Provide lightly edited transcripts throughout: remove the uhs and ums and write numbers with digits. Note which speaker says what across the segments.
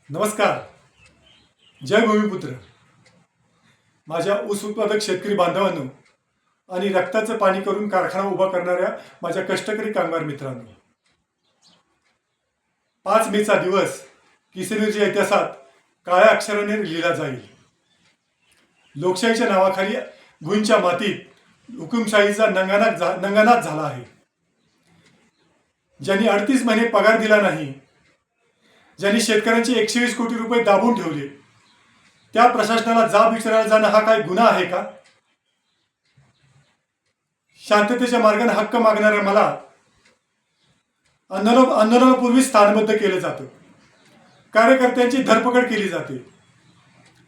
Speaker 1: नमस्कार. जय भूमिपुत्र. माझ्या ऊस उत्पादक शेतकरी बांधवांनो आणि रक्ताचं पाणी करून कारखाना उभा करणाऱ्या माझ्या कष्टकरी कामगार मित्रांनो, 5 मेचा दिवस किसनूरच्या इतिहासात काळ्या अक्षराने लिहिला जाईल. लोकशाहीच्या नावाखाली भुईंच्या मातीत हुकुमशाहीचा नंगानाच झाला आहे. ज्यांनी 38 महिने पगार दिला नाही, ज्यांनी शेतकऱ्यांचे 120 कोटी रुपये दाबून ठेवले, त्या प्रशासनाला जाब विचारायला जाणं हा काय गुन्हा आहे का? शांततेच्या मार्गाने हक्क मागणाऱ्या मला आंदोलनापूर्वी स्थानबद्ध केलं जातं. कार्यकर्त्यांची धरपकड केली जाते.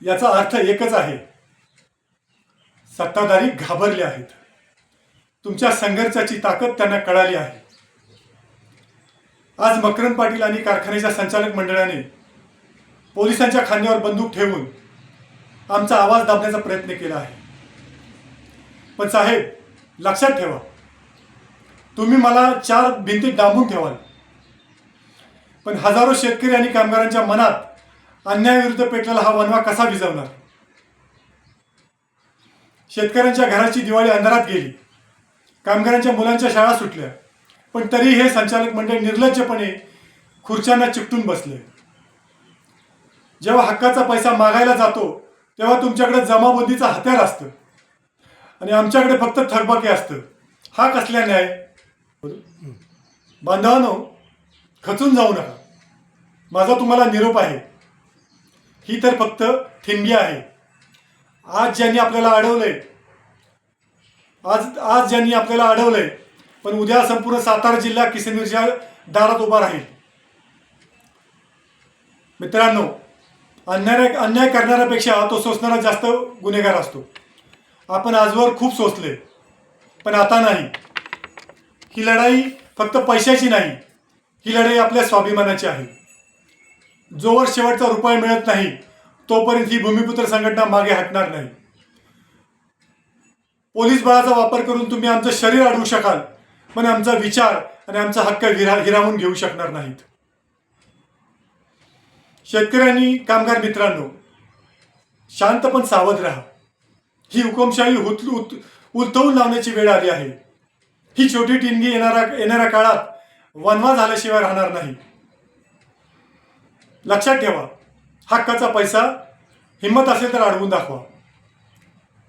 Speaker 1: याचा अर्थ एकच आहे, सत्ताधारी घाबरले आहेत. तुमच्या संघर्षाची ताकद त्यांना कळाली आहे. आज मकरंद पाटील आणि कारखान्याच्या संचालक मंडळाने पोलिसांच्या खांद्यावर बंदूक ठेवून आमचा आवाज दाबण्याचा प्रयत्न केला आहे. पण साहेब, लक्षात ठेवा, तुम्ही मला 4 भिंतीत डांबून ठेवाल, पण हजारो शेतकरी आणि कामगारांच्या मनात अन्यायाविरुद्ध पेटलेला हा वणवा कसा विझवणार? शेतकऱ्यांच्या घराची दिवाळी अंधारात गेली, कामगारांच्या मुलांच्या शाळा सुटल्या, पण तरी हे संचालक मंडळ निर्लज्जपणे खुर्च्यांना चिकटून बसले. जेव्हा हक्काचा पैसा मागायला जातो तेव्हा तुमच्याकडे जमाबंदीचं हत्यार असतं आणि आमच्याकडे फक्त थकबाकी असतं. हा कसला न्याय? बांधवांनो, खचून जाऊ नका. माझा तुम्हाला निरोप आहे. ही तर फक्त ठिणगी आहे. आज ज्यांनी आपल्याला अडवलंय, पण उद्या संपूर्ण सातारा जिल्हा किसनूरच्या दारात उभा राहील. मित्रांनो, अन्याय करणाऱ्यापेक्षा तो सोसणारा जास्त गुन्हेगार असतो. आपण आजवर खूप सोसले, पण आता नाही. ही लढाई फक्त पैशाची नाही, ही लढाई आपल्या स्वाभिमानाची आहे. जोवर शेवटचा रुपया मिळत नाही तोपर्यंत ही भूमिपुत्र संघटना मागे हटणार नाही. पोलीस बळाचा वापर करून तुम्ही आमचं शरीर अडवू शकाल, पण आमचा विचार आणि आमचा हक्क हिरावून घेऊ शकणार नाहीत. शेतकरी आणि कामगार मित्रांनो, शांत पण सावध राहा. ही हुकुमशाही उलथवून लावण्याची वेळ आली आहे. ही छोटी टिणगी येणाऱ्या काळात वणवा झाल्याशिवाय राहणार नाही. लक्षात ठेवा, हक्काचा पैसा हिंमत असेल तर अडवून दाखवा.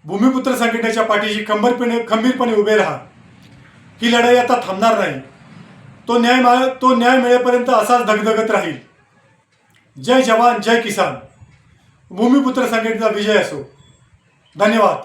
Speaker 1: भूमिपुत्र संघटनेच्या पाठीशी खंबीरपणे उभे राहा. ही लढाई आता थांबणार नाही. तो न्याय मिळेपर्यंत असाच धगधगत राहील. जय जवान, जय किसान. भूमिपुत्र संघटनेचा विजय असो. धन्यवाद.